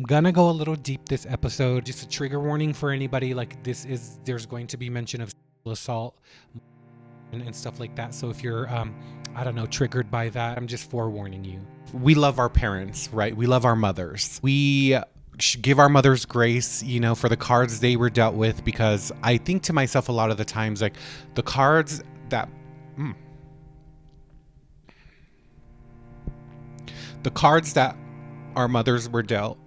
Gonna go a little deep this episode. Just a trigger warning for anybody. Like there's going to be mention of sexual assault and stuff like that. So if you're, triggered by that, I'm just forewarning you. We love our parents, right? We love our mothers. We give our mothers grace, for the cards they were dealt with, because I think to myself a lot of the times, like the cards that our mothers were dealt,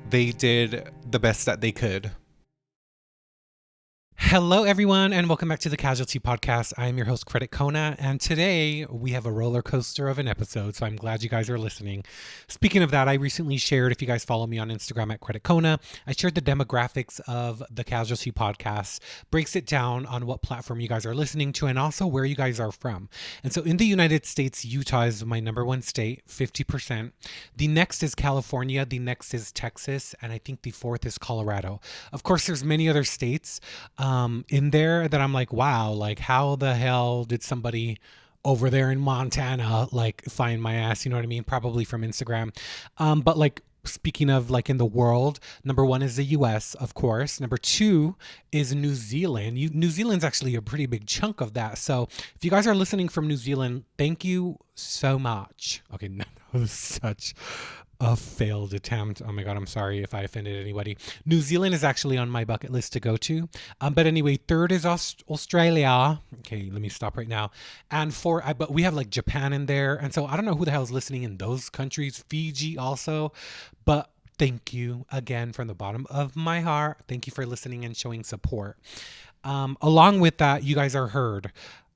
they did the best that they could. Hello, everyone, and welcome back to the Casualtea Podcast. I'm your host, CreditKona, and today we have a roller coaster of an episode, so I'm glad you guys are listening. Speaking of that, I recently shared, if you guys follow me on Instagram at CreditKona, I shared the demographics of the Casualtea Podcast, breaks it down on what platform you guys are listening to, and also where you guys are from. And so in the United States, Utah is my number one state, 50%. The next is California, the next is Texas, and I think the fourth is Colorado. Of course, there's many other states in there that I'm like, wow, like how the hell did somebody over there in Montana like find my ass? You know what I mean? Probably from Instagram. But like speaking of like in the world, number one is the US, of course. Number two is New Zealand. New Zealand's actually a pretty big chunk of that. So if you guys are listening from New Zealand, thank you so much. Okay, no, that was such a failed attempt. Oh my God, I'm sorry if I offended anybody. New Zealand is actually on my bucket list to go to. But anyway, third is Australia. Okay, let me stop right now. And but we have like Japan in there. And so I don't know who the hell is listening in those countries. Fiji also. But thank you again from the bottom of my heart. Thank you for listening and showing support. Along with that, you guys are heard.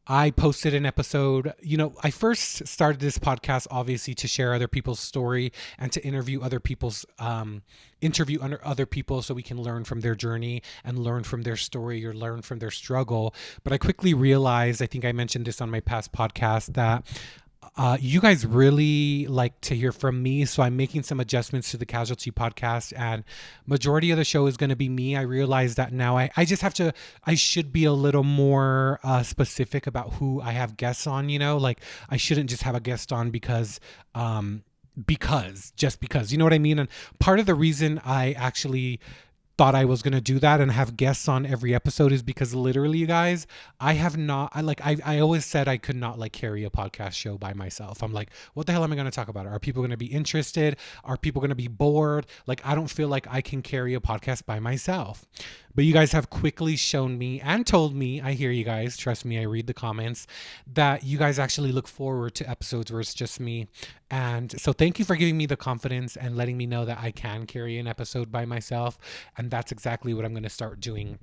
I posted an episode. I first started this podcast obviously to share other people's story and to interview other people so we can learn from their journey and learn from their story or learn from their struggle. But I quickly realized, I think I mentioned this on my past podcast, that you guys really like to hear from me. So I'm making some adjustments to the Casualtea Podcast, and majority of the show is going to be me. I realize that now I should be a little more specific about who I have guests on, like I shouldn't just have a guest on because, you know what I mean? And part of the reason I actually thought I was going to do that and have guests on every episode is because literally, you guys, I always said I could not like carry a podcast show by myself. I'm like, what the hell am I going to talk about? Are people going to be interested? Are people going to be bored? Like, I don't feel like I can carry a podcast by myself. But you guys have quickly shown me and told me, I hear you guys, trust me, I read the comments, that you guys actually look forward to episodes where it's just me. And so thank you for giving me the confidence and letting me know that I can carry an episode by myself. And that's exactly what I'm going to start doing.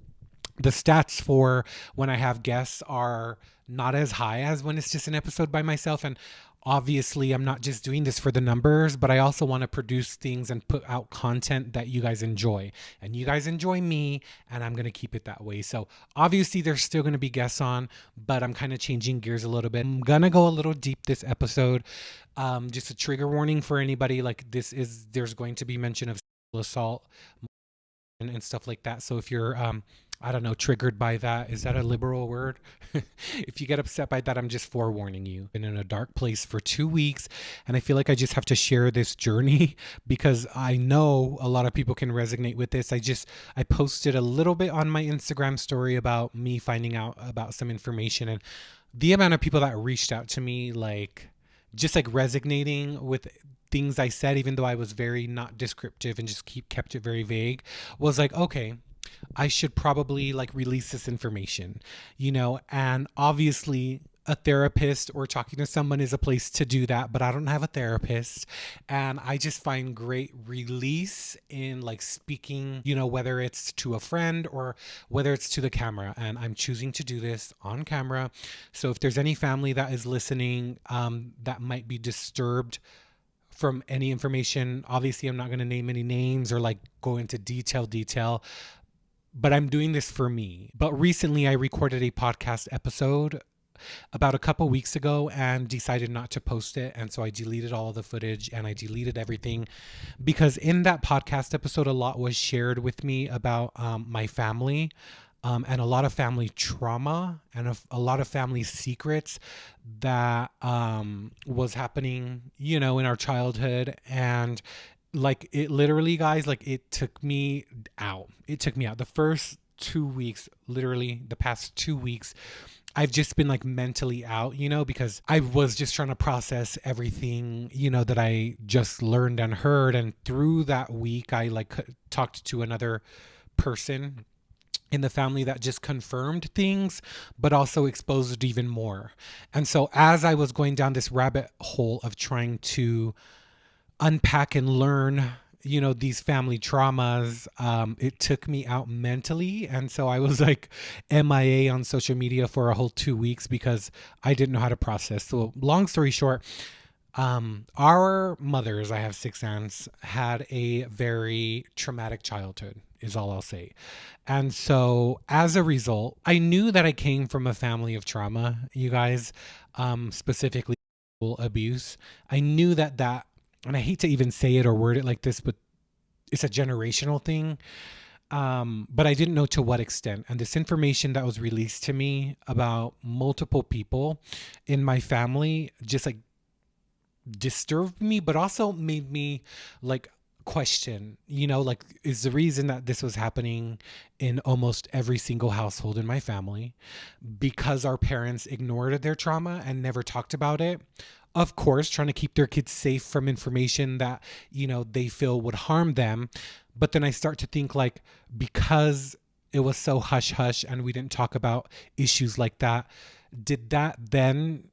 The stats for when I have guests are not as high as when it's just an episode by myself. And obviously, I'm not just doing this for the numbers, but I also want to produce things and put out content that you guys enjoy. And you guys enjoy me, and I'm going to keep it that way. So obviously, there's still going to be guests on, but I'm kind of changing gears a little bit. I'm going to go a little deep this episode. Just a trigger warning for anybody. Like there's going to be mention of sexual assault and stuff like that. So if you're triggered by that. Is that a liberal word? If you get upset by that, I'm just forewarning you. Been in a dark place for 2 weeks, and I feel like I just have to share this journey because I know a lot of people can resonate with this. I posted a little bit on my Instagram story about me finding out about some information, and the amount of people that reached out to me, just resonating with things I said, even though I was very not descriptive and just kept it very vague, was like, okay, I should probably release this information, and obviously a therapist or talking to someone is a place to do that, but I don't have a therapist, and I just find great release in speaking, whether it's to a friend or whether it's to the camera, and I'm choosing to do this on camera. So if there's any family that is listening, that might be disturbed from any information, obviously I'm not going to name any names or go into detail, but I'm doing this for me. But recently I recorded a podcast episode about a couple weeks ago and decided not to post it. And so I deleted all of the footage and I deleted everything because in that podcast episode, a lot was shared with me about my family. And a lot of family trauma and a lot of family secrets that was happening, in our childhood. And Like it literally, guys, like it took me out. It took me out. The first 2 weeks, literally the past 2 weeks, I've just been like mentally out, because I was just trying to process everything, that I just learned and heard. And through that week, I like talked to another person in the family that just confirmed things, but also exposed even more. And so as I was going down this rabbit hole of trying to unpack and learn these family traumas, it took me out mentally. And so I was like MIA on social media for a whole 2 weeks because I didn't know how to process. So long story short, our mothers, I have 6 aunts, had a very traumatic childhood, is all I'll say. And so as a result, I knew that I came from a family of trauma, you guys, specifically abuse. I knew that, and I hate to even say it or word it like this, but it's a generational thing. But I didn't know to what extent. And this information that was released to me about multiple people in my family just like disturbed me, but also made me like question, like, is the reason that this was happening in almost every single household in my family because our parents ignored their trauma and never talked about it, of course trying to keep their kids safe from information that they feel would harm them. But then I start to think like, because it was so hush hush and we didn't talk about issues like that, did that then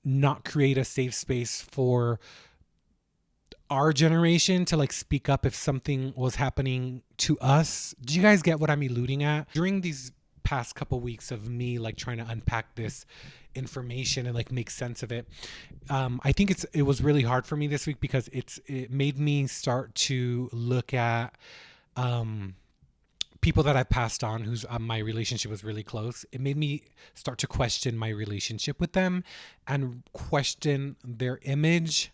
not create a safe space for our generation to like speak up if something was happening to us? Do you guys get what I'm alluding at? During these past couple weeks of me like trying to unpack this information and like make sense of it, I think it was really hard for me this week because it made me start to look at people that I passed on whose my relationship was really close. It made me start to question my relationship with them and question their image.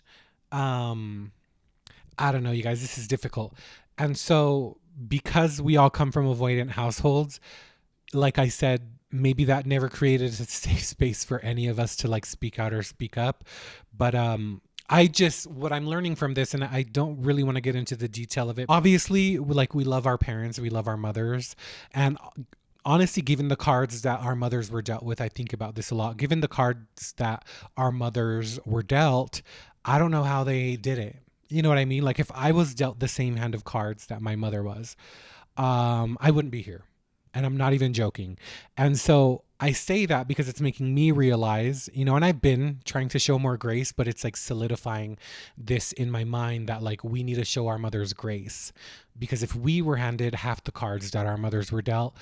I don't know, you guys, this is difficult. And so because we all come from avoidant households, like I said, maybe that never created a safe space for any of us to like speak out or speak up. But what I'm learning from this, and I don't really want to get into the detail of it. Obviously, like we love our parents, we love our mothers. And honestly, given the cards that our mothers were dealt with, I think about this a lot. Given the cards that our mothers were dealt, I don't know how they did it. You know what I mean? Like if I was dealt the same hand of cards that my mother was, I wouldn't be here. And I'm not even joking. And so I say that because it's making me realize, and I've been trying to show more grace, but it's like solidifying this in my mind that like we need to show our mothers grace. Because if we were handed half the cards that our mothers were dealt,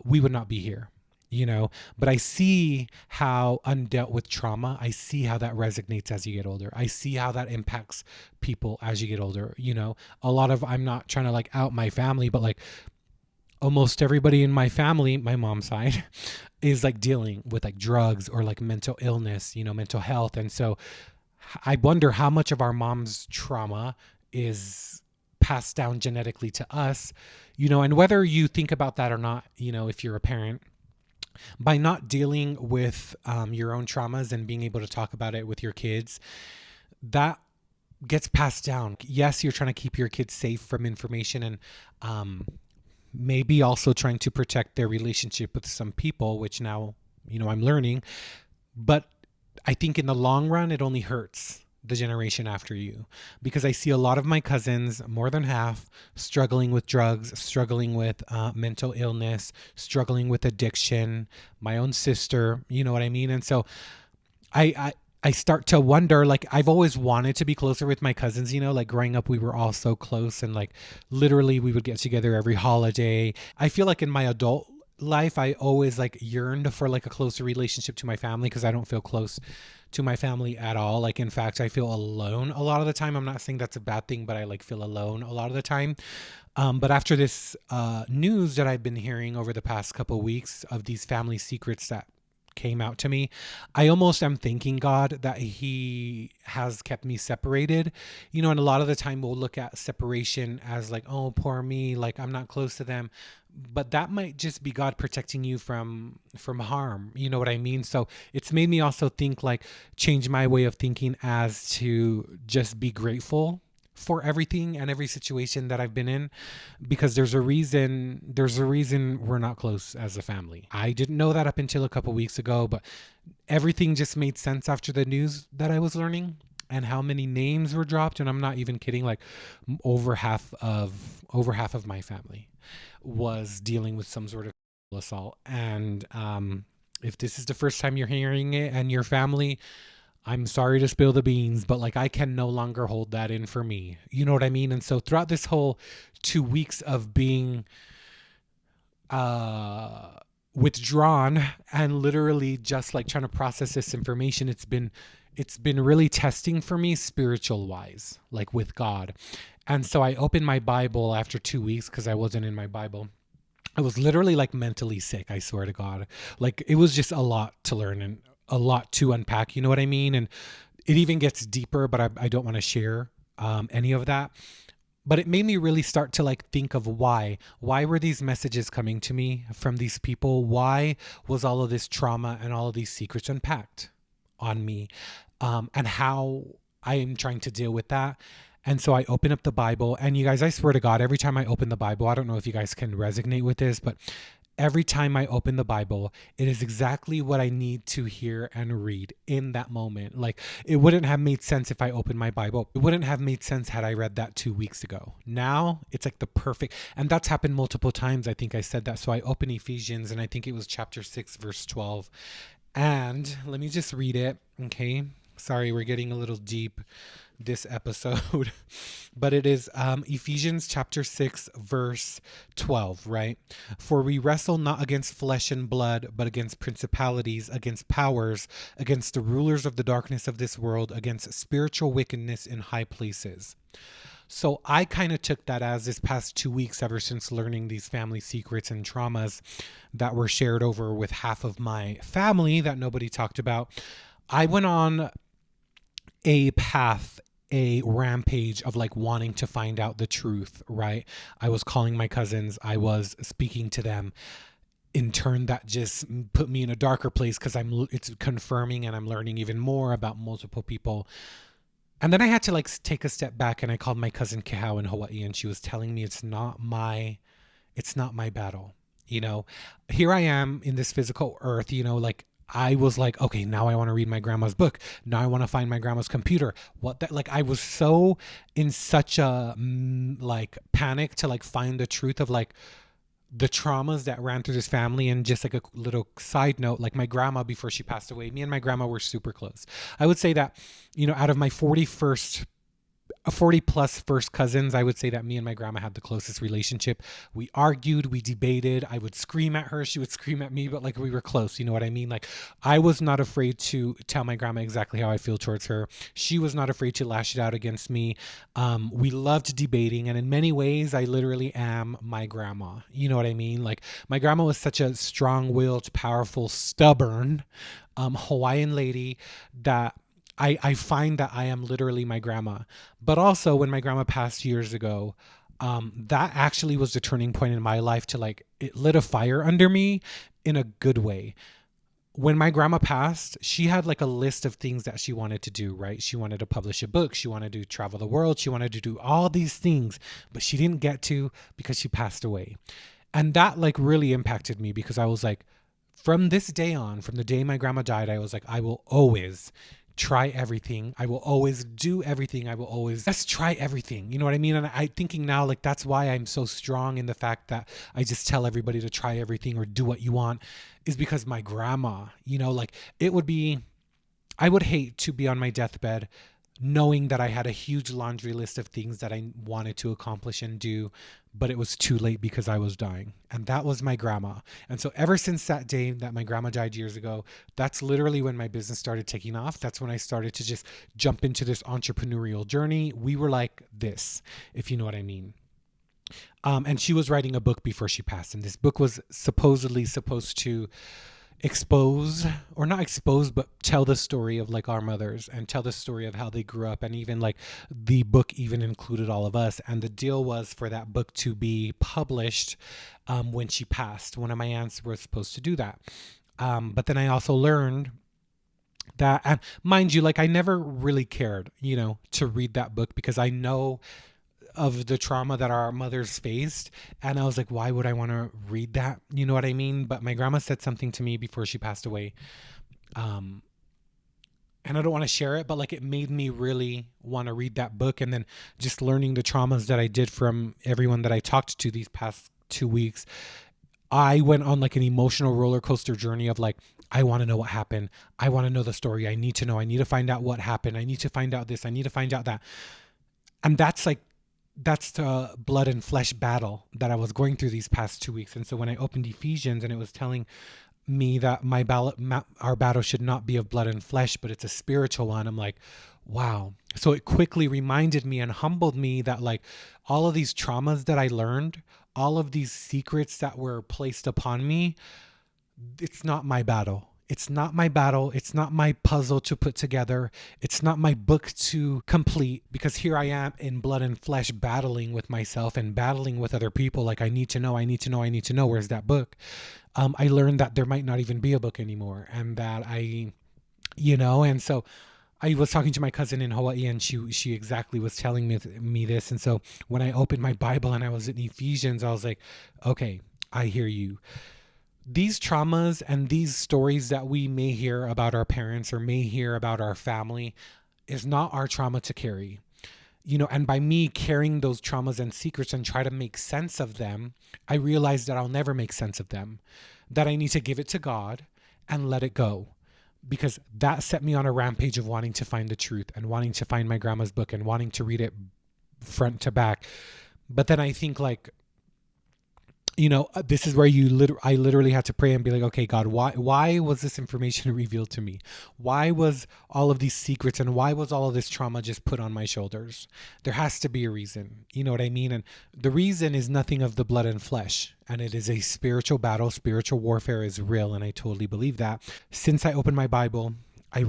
we would not be here. But I see how undealt with trauma, I see how that resonates as you get older. I see how that impacts people as you get older. A lot of, I'm not trying to like out my family, but like almost everybody in my family, my mom's side, is like dealing with like drugs or like mental illness, mental health. And so I wonder how much of our mom's trauma is passed down genetically to us, and whether you think about that or not, if you're a parent, by not dealing with your own traumas and being able to talk about it with your kids, that gets passed down. Yes, you're trying to keep your kids safe from information and maybe also trying to protect their relationship with some people, which now, I'm learning. But I think in the long run, it only hurts the generation after you, because I see a lot of my cousins, more than half, struggling with drugs, struggling with mental illness, struggling with addiction. My own sister, you know what I mean? And so I start to wonder, like, I've always wanted to be closer with my cousins, like growing up, we were all so close and like literally we would get together every holiday. I feel like in my adult life, I always like yearned for like a closer relationship to my family because I don't feel close to my family at all. Like, in fact, I feel alone a lot of the time. I'm not saying that's a bad thing, but I like feel alone a lot of the time. But after this news that I've been hearing over the past couple of weeks of these family secrets that came out to me, I almost am thanking God that he has kept me separated, and a lot of the time we'll look at separation as like, oh, poor me, like I'm not close to them, but that might just be God protecting you from harm, you know what I mean? So it's made me also think, like, change my way of thinking as to just be grateful for everything and every situation that I've been in, because there's a reason we're not close as a family. I didn't know that up until a couple weeks ago, but everything just made sense after the news that I was learning and how many names were dropped. And I'm not even kidding. Like over half of my family was dealing with some sort of assault. And if this is the first time you're hearing it and your family, I'm sorry to spill the beans, but like I can no longer hold that in for me. You know what I mean? And so throughout this whole 2 weeks of being withdrawn and literally just like trying to process this information, it's been really testing for me spiritual wise, like with God. And so I opened my Bible after 2 weeks because I wasn't in my Bible. I was literally like mentally sick, I swear to God. Like it was just a lot to learn and a lot to unpack, you know what I mean? And it even gets deeper, but I don't want to share any of that. But it made me really start to like think of why were these messages coming to me from these people? Why was all of this trauma and all of these secrets unpacked on me? And how I am trying to deal with that. And so I open up the Bible, and you guys, I swear to God, every time I open the Bible, I don't know if you guys can resonate with this, but every time I open the Bible, it is exactly what I need to hear and read in that moment. Like it wouldn't have made sense if I opened my Bible. It wouldn't have made sense had I read that 2 weeks ago. Now it's like the perfect, and that's happened multiple times. I think I said that. So I open Ephesians, and I think it was chapter 6, verse 12. And let me just read it. Okay. Sorry, we're getting a little deep this episode, but it is Ephesians chapter 6, verse 12, right? For we wrestle not against flesh and blood, but against principalities, against powers, against the rulers of the darkness of this world, against spiritual wickedness in high places. So I kind of took that as this past 2 weeks, ever since learning these family secrets and traumas that were shared over with half of my family that nobody talked about, I went on a path, a rampage of like wanting to find out the truth, right? I was calling my cousins, I was speaking to them. In turn, that just put me in a darker place because it's confirming and I'm learning even more about multiple people. And then I had to like take a step back, and I called my cousin Kehau in Hawaii, and she was telling me it's not my battle. You know, here I am in this physical earth, you know, like I was like, okay, now I want to read my grandma's book. Now I want to find my grandma's computer. Like I was so in such a like panic to like find the truth of like the traumas that ran through this family. And just like a little side note, like my grandma, before she passed away, me and my grandma were super close. I would say that, you know, out of my 40 plus first cousins, I would say that me and my grandma had the closest relationship. We argued, we debated. I would scream at her, she would scream at me, but like we were close, you know what I mean? Like I was not afraid to tell my grandma exactly how I feel towards her. She was not afraid to lash it out against me. We loved debating, and in many ways I literally am my grandma. You know what I mean? Like my grandma was such a strong-willed, powerful, stubborn Hawaiian lady that I find that I am literally my grandma. But also when my grandma passed years ago, that actually was the turning point in my life to like, it lit a fire under me in a good way. When my grandma passed, she had like a list of things that she wanted to do, right? She wanted to publish a book. She wanted to travel the world. She wanted to do all these things, but she didn't get to because she passed away. And that like really impacted me, because I was like, from this day on, from the day my grandma died, I was like, I will always try everything. I will always do everything. I will always just try everything. You know what I mean? And I thinking now, like, that's why I'm so strong in the fact that I just tell everybody to try everything or do what you want, is because my grandma, you know, like I would hate to be on my deathbed knowing that I had a huge laundry list of things that I wanted to accomplish and do, but it was too late because I was dying. And that was my grandma. And so ever since that day that my grandma died years ago, that's literally when my business started taking off. That's when I started to just jump into this entrepreneurial journey. We were like this, if you know what I mean. And she was writing a book before she passed. And this book was supposedly supposed to expose, or not expose, but tell the story of like our mothers and tell the story of how they grew up. And even like the book even included all of us. And the deal was for that book to be published when she passed. One of my aunts was supposed to do that. But then I also learned That, and mind you, like I never really cared, to read that book because I know of the trauma that our mothers faced. And I was like, why would I want to read that? You know what I mean? But my grandma said something to me before she passed away. Um, and I don't want to share it, but like it made me really want to read that book. And then just learning the traumas that I did from everyone that I talked to these past 2 weeks, I went on like an emotional roller coaster journey of like, I want to know what happened. I want to know the story. I need to know. I need to find out what happened. I need to find out this. I need to find out that. And that's the blood and flesh battle that I was going through these past 2 weeks. And so when I opened Ephesians and it was telling me that our battle should not be of blood and flesh, but it's a spiritual one, I'm like, wow. So it quickly reminded me and humbled me that like all of these traumas that I learned, all of these secrets that were placed upon me, it's not my battle. It's not my battle. It's not my puzzle to put together. It's not my book to complete, because here I am in blood and flesh battling with myself and battling with other people. Like, I need to know, I need to know, I need to know. Where's that book? I learned that there might not even be a book anymore, and that and so I was talking to my cousin in Hawaii, and she exactly was telling me this. And so when I opened my Bible and I was in Ephesians, I was like, okay, I hear you. These traumas and these stories that we may hear about our parents or may hear about our family is not our trauma to carry. And by me carrying those traumas and secrets and try to make sense of them, I realized that I'll never make sense of them, that I need to give it to God and let it go, because that set me on a rampage of wanting to find the truth and wanting to find my grandma's book and wanting to read it front to back. But then I think like, this is where I literally had to pray and be like, okay, God, why was this information revealed to me? Why was all of these secrets and why was all of this trauma just put on my shoulders? There has to be a reason. You know what I mean? And the reason is nothing of the blood and flesh. And it is a spiritual battle. Spiritual warfare is real. And I totally believe that. Since I opened my Bible, I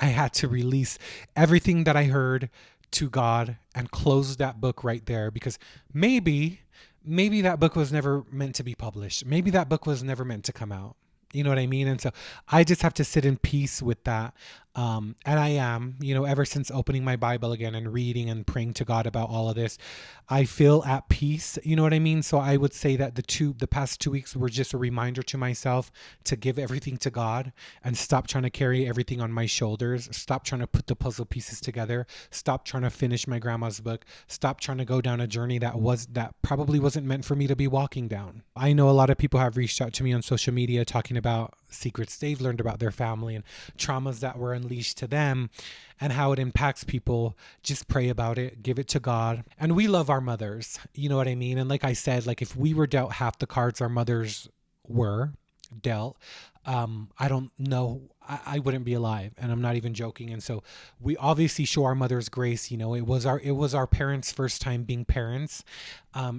had to release everything that I heard to God and close that book right there, because maybe that book was never meant to be published. Maybe that book was never meant to come out. You know what I mean? And so I just have to sit in peace with that. And I am, ever since opening my Bible again and reading and praying to God about all of this, I feel at peace. You know what I mean? So I would say that the past 2 weeks were just a reminder to myself to give everything to God and stop trying to carry everything on my shoulders. Stop trying to put the puzzle pieces together. Stop trying to finish my grandma's book. Stop trying to go down a journey that probably wasn't meant for me to be walking down. I know a lot of people have reached out to me on social media talking about secrets they've learned about their family and traumas that were unleashed to them and how it impacts people. Just pray about it, give it to God. And we love our mothers, you know what I mean? And like I said, like if we were dealt half the cards our mothers were dealt, I don't know, I wouldn't be alive, and I'm not even joking. And so we obviously show our mothers grace. It was our parents' first time being parents.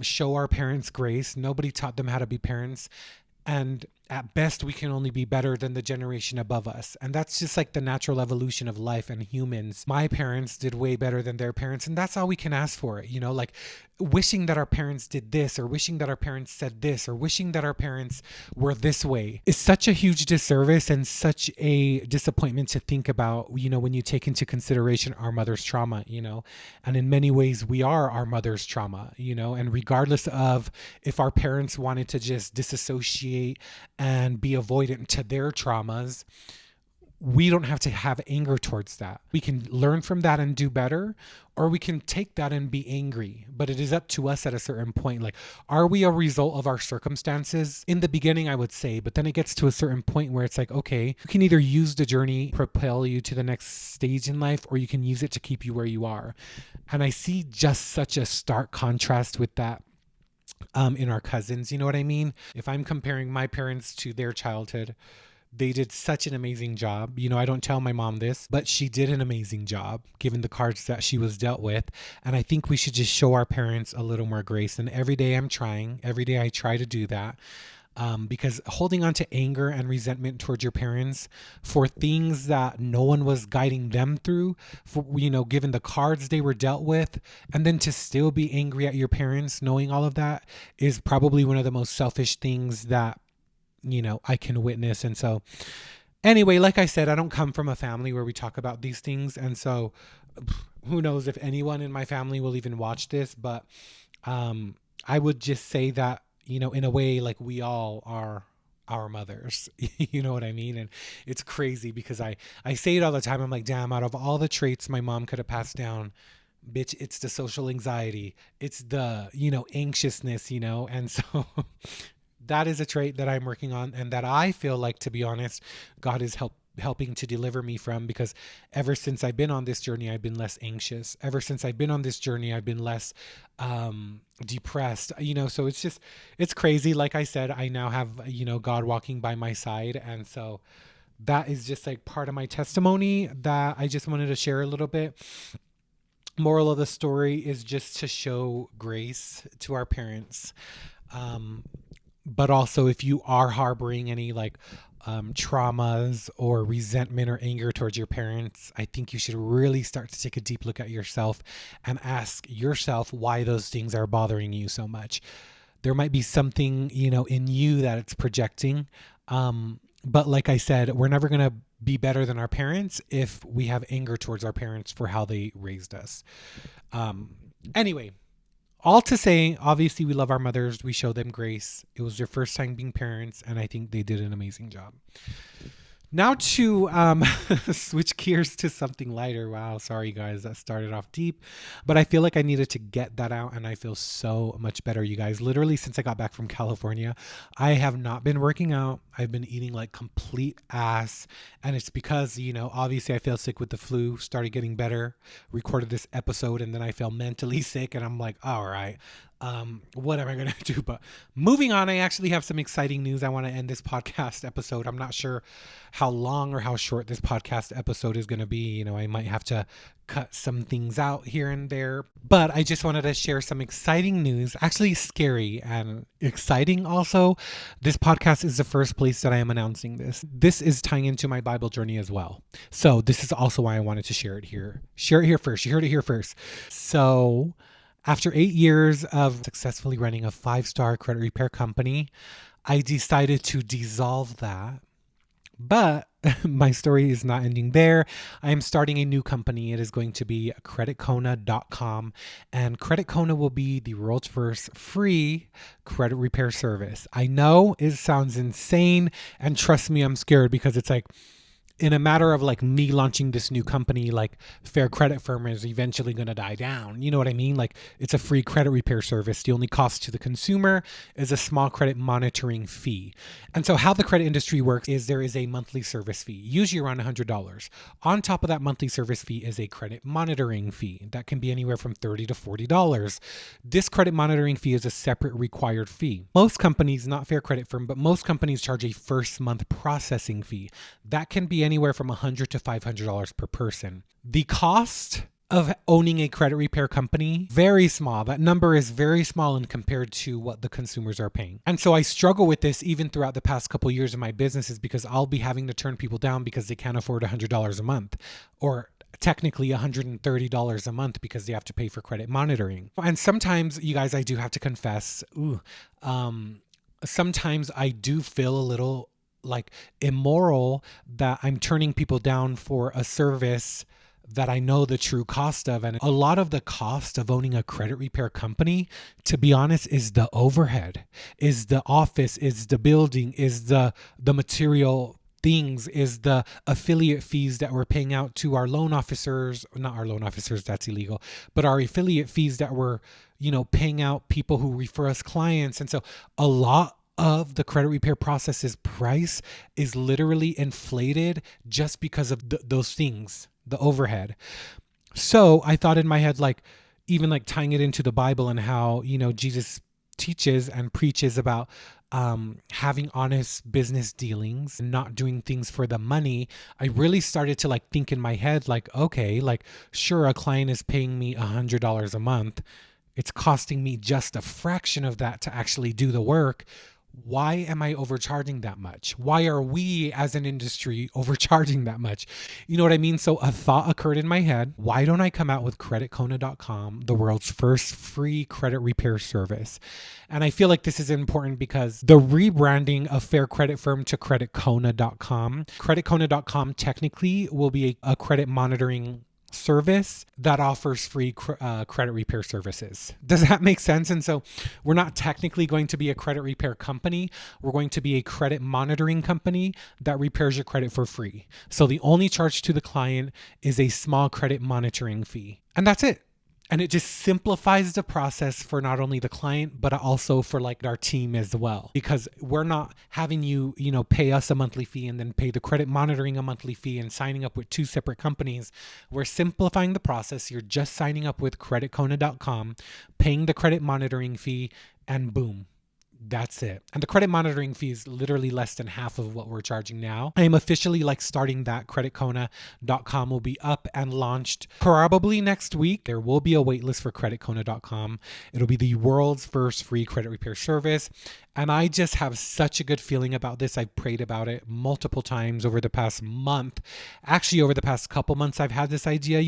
Show our parents grace. Nobody taught them how to be parents. And at best, we can only be better than the generation above us. And that's just like the natural evolution of life and humans. My parents did way better than their parents. And that's all we can ask for. Like wishing that our parents did this, or wishing that our parents said this, or wishing that our parents were this way is such a huge disservice and such a disappointment to think about, when you take into consideration our mother's trauma, and in many ways we are our mother's trauma, and regardless of if our parents wanted to just disassociate and be avoidant to their traumas, we don't have to have anger towards that. We can learn from that and do better, or we can take that and be angry. But it is up to us at a certain point. Like, are we a result of our circumstances? In the beginning, I would say, but then it gets to a certain point where it's like, okay, you can either use the journey, propel you to the next stage in life, or you can use it to keep you where you are. And I see just such a stark contrast with that. In our cousins, you know what I mean? If I'm comparing my parents to their childhood, they did such an amazing job. I don't tell my mom this, but she did an amazing job given the cards that she was dealt with. And I think we should just show our parents a little more grace. And every day I try to do that. Because holding on to anger and resentment towards your parents for things that no one was guiding them through, for, given the cards they were dealt with, and then to still be angry at your parents, knowing all of that, is probably one of the most selfish things that, I can witness. And so Anyway, like I said, I don't come from a family where we talk about these things. And so who knows if anyone in my family will even watch this. But I would just say that, in a way, like we all are our mothers. You know what I mean? And it's crazy because I say it all the time. I'm like, damn, out of all the traits my mom could have passed down, bitch, it's the social anxiety. It's the, anxiousness, and so that is a trait that I'm working on and that I feel like, to be honest, God is helping to deliver me from, because ever since I've been on this journey, I've been less anxious. Ever since I've been on this journey, I've been less depressed, so it's crazy. Like I said, I now have, God walking by my side. And so that is just like part of my testimony that I just wanted to share a little bit. Moral of the story is just to show grace to our parents. But also, if you are harboring any like traumas or resentment or anger towards your parents, I think you should really start to take a deep look at yourself and ask yourself why those things are bothering you so much. There might be something, in you that it's projecting. But like I said, we're never going to be better than our parents if we have anger towards our parents for how they raised us. Anyway, all to say, obviously, we love our mothers. We show them grace. It was their first time being parents, and I think they did an amazing job. Now to switch gears to something lighter. Wow, sorry guys, that started off deep, but I feel like I needed to get that out, and I feel so much better, you guys. Literally, since I got back from California, I have not been working out. I've been eating like complete ass, and it's because, obviously I feel sick with the flu, started getting better, recorded this episode, and then I felt mentally sick, and I'm like, all right, what am I going to do? But moving on, I actually have some exciting news. I want to end this podcast episode. I'm not sure how long or how short this podcast episode is going to be. I might have to cut some things out here and there, but I just wanted to share some exciting news, actually scary and exciting also. This podcast is the first place that I am announcing this. This is tying into my Bible journey as well. So this is also why I wanted to share it here. Share it here first. You heard it here first. So after 8 years of successfully running a 5-star credit repair company, I decided to dissolve that. But my story is not ending there. I am starting a new company. It is going to be CreditKona.com, and CreditKona will be the world's first free credit repair service. I know it sounds insane, and trust me, I'm scared, because it's like, in a matter of like me launching this new company, like Fair Credit Firm is eventually going to die down. You know what I mean? Like, it's a free credit repair service. The only cost to the consumer is a small credit monitoring fee. And so how the credit industry works is there is a monthly service fee, usually around $100. On top of that monthly service fee is a credit monitoring fee that can be anywhere from $30 to $40. This credit monitoring fee is a separate required fee. Most companies, not Fair Credit Firm, but most companies charge a first month processing fee. That can be anywhere from $100 to $500 per person. The cost of owning a credit repair company, very small. That number is very small in compared to what the consumers are paying. And so I struggle with this even throughout the past couple of years of my businesses, because I'll be having to turn people down because they can't afford $100 a month, or technically $130 a month because they have to pay for credit monitoring. And sometimes, you guys, I do have to confess, sometimes I do feel a little like immoral that I'm turning people down for a service that I know the true cost of. And a lot of the cost of owning a credit repair company, to be honest, is the overhead, is the office, is the building, is the material things, is the affiliate fees that we're paying out to our loan officers, not our loan officers, that's illegal, but our affiliate fees that we're, paying out people who refer us clients. And so a lot of the credit repair process's price is literally inflated just because of those things, the overhead. So I thought in my head, like, even like tying it into the Bible and how, Jesus teaches and preaches about having honest business dealings and not doing things for the money. I really started to like think in my head, like, okay, like, sure, a client is paying me $100 a month. It's costing me just a fraction of that to actually do the work. why am I overcharging that much? Why are we as an industry overcharging that much? You know what I mean? So a thought occurred in my head. Why don't I come out with CreditKona.com, the world's first free credit repair service? And I feel like this is important because the rebranding of Fair Credit Firm to CreditKona.com, CreditKona.com technically will be a credit monitoring service that offers free credit repair services. Does that make sense? And so we're not technically going to be a credit repair company. We're going to be a credit monitoring company that repairs your credit for free. So the only charge to the client is a small credit monitoring fee. And that's it. And it just simplifies the process for not only the client, but also for like our team as well. Because we're not having you, pay us a monthly fee and then pay the credit monitoring a monthly fee and signing up with two separate companies. We're simplifying the process. You're just signing up with CreditKona.com, paying the credit monitoring fee, and boom. That's it. And the credit monitoring fee is literally less than half of what we're charging now. I am officially starting that. CreditKona.com will be up and launched probably next week. There will be a waitlist for CreditKona.com. It'll be the world's first free credit repair service. And I just have such a good feeling about this. I've prayed about it multiple times over the past month. Actually, over the past couple months, I've had this idea,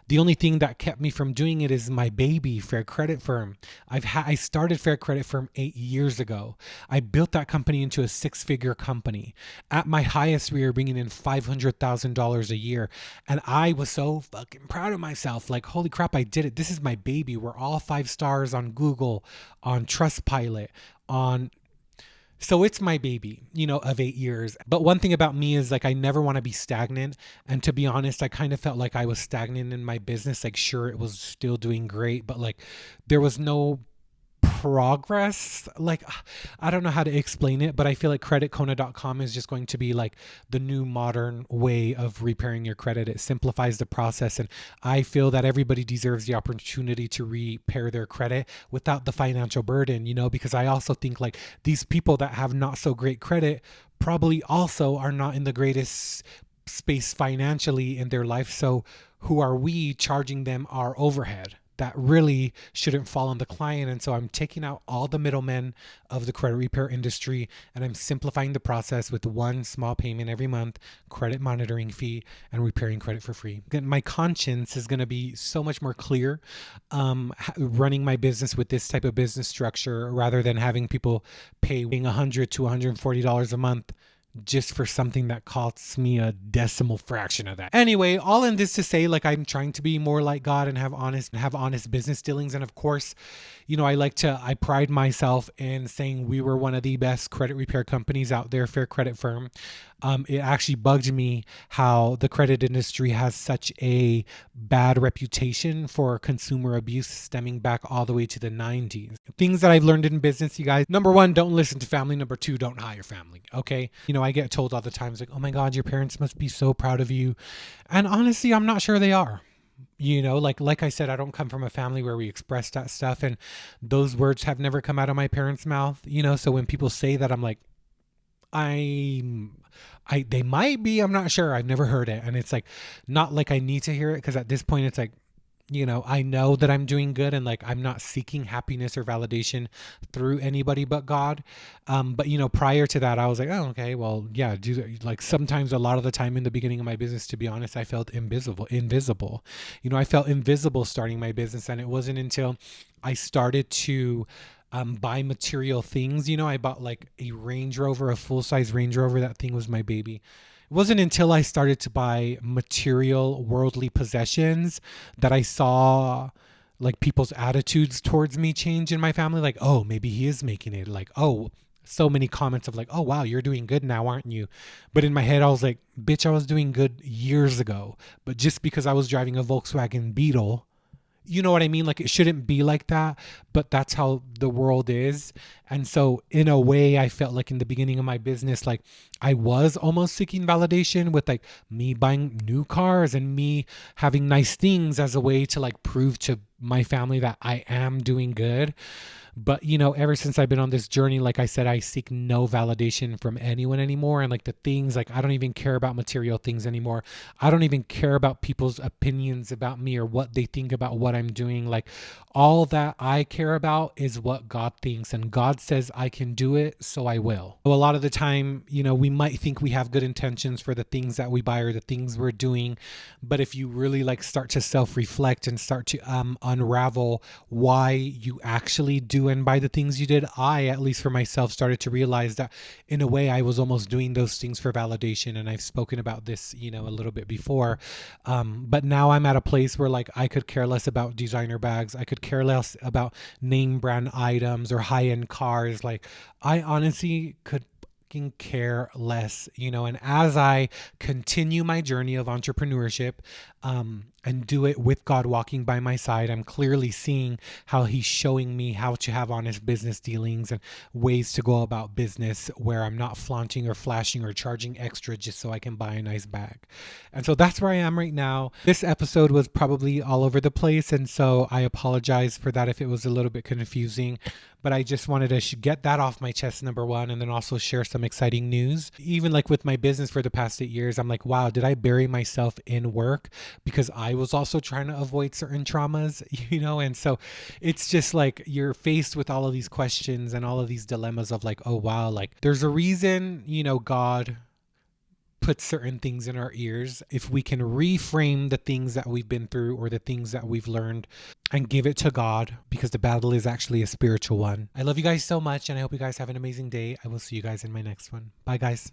The only thing that kept me from doing it is my baby, Fair Credit Firm. I started Fair Credit Firm 8 years ago. I built that company into a 6-figure company. At my highest, we were bringing in $500,000 a year. And I was so fucking proud of myself. Like, holy crap, I did it. This is my baby. We're all 5 stars on Google, on Trustpilot, so it's my baby, of 8 years. But one thing about me is I never want to be stagnant. And to be honest, I kind of felt like I was stagnant in my business. Sure, it was still doing great, but there was no progress. I don't know how to explain it, but I feel like CreditKona.com is just going to be the new modern way of repairing your credit. It simplifies the process, and I feel that everybody deserves the opportunity to repair their credit without the financial burden, because I also think these people that have not so great credit probably also are not in the greatest space financially in their life. So who are we charging them our overhead? That really shouldn't fall on the client. And so I'm taking out all the middlemen of the credit repair industry, and I'm simplifying the process with one small payment every month, credit monitoring fee, and repairing credit for free. My conscience is going to be so much more clear running my business with this type of business structure rather than having people pay $100 to $140 a month just for something that costs me a decimal fraction of that. Anyway, all in this to say, I'm trying to be more like God and have honest business dealings. And of course, I pride myself in saying we were one of the best credit repair companies out there, Fair Credit Firm. It actually bugged me how the credit industry has such a bad reputation for consumer abuse stemming back all the way to the 90s. Things that I've learned in business, you guys. Number 1, don't listen to family. Number 2, don't hire family. Okay. I get told all the time, oh my God, your parents must be so proud of you. And honestly, I'm not sure they are. Like I said, I don't come from a family where we express that stuff, and those words have never come out of my parents' mouth, so when people say that, I'm like, they might be, I'm not sure. I've never heard it. And it's not like I need to hear it, because at this point it's I know that I'm doing good, and I'm not seeking happiness or validation through anybody but God. But prior to that, I was oh, okay, well, yeah, sometimes a lot of the time in the beginning of my business, to be honest, I felt invisible. I felt invisible starting my business. And it wasn't until I started to buy material things. I bought a Range Rover, a full-size Range Rover. That thing was my baby. It wasn't until I started to buy material, worldly possessions that I saw people's attitudes towards me change in my family. Oh, maybe he is making it. Oh, so many comments of oh, wow, you're doing good now, aren't you? But in my head, I was bitch, I was doing good years ago. But just because I was driving a Volkswagen Beetle, you know what I mean? It shouldn't be like that, but that's how the world is. And so in a way, I felt in the beginning of my business, I was almost seeking validation with me buying new cars and me having nice things as a way to prove to my family that I am doing good. But, ever since I've been on this journey, like I said, I seek no validation from anyone anymore. And like the things, like I don't even care about material things anymore. I don't even care about people's opinions about me or what they think about what I'm doing. Like all that I care about is what God thinks. And God says I can do it, so I will. So a lot of the time, we might think we have good intentions for the things that we buy or the things we're doing. But if you really like start to self-reflect and start to unravel why you actually do and buy the things you did, I, at least for myself, started to realize that in a way I was almost doing those things for validation. And I've spoken about this, a little bit before. But now I'm at a place where like I could care less about designer bags. I could care less about name brand items or high-end cars. Like I honestly could care less, and as I continue my journey of entrepreneurship, and do it with God walking by my side, I'm clearly seeing how he's showing me how to have honest business dealings and ways to go about business where I'm not flaunting or flashing or charging extra just so I can buy a nice bag. And so that's where I am right now. This episode was probably all over the place, and so I apologize for that if it was a little bit confusing, but I just wanted to get that off my chest, number one, and then also share some exciting news. Even like with my business for the past 8 years, I'm like, wow, did I bury myself in work because I was also trying to avoid certain traumas, and so it's just like you're faced with all of these questions and all of these dilemmas of like, oh wow, like there's a reason, God put certain things in our ears. If we can reframe the things that we've been through or the things that we've learned and give it to God, because the battle is actually a spiritual one. I love you guys so much, and I hope you guys have an amazing day. I will see you guys in my next one. Bye guys.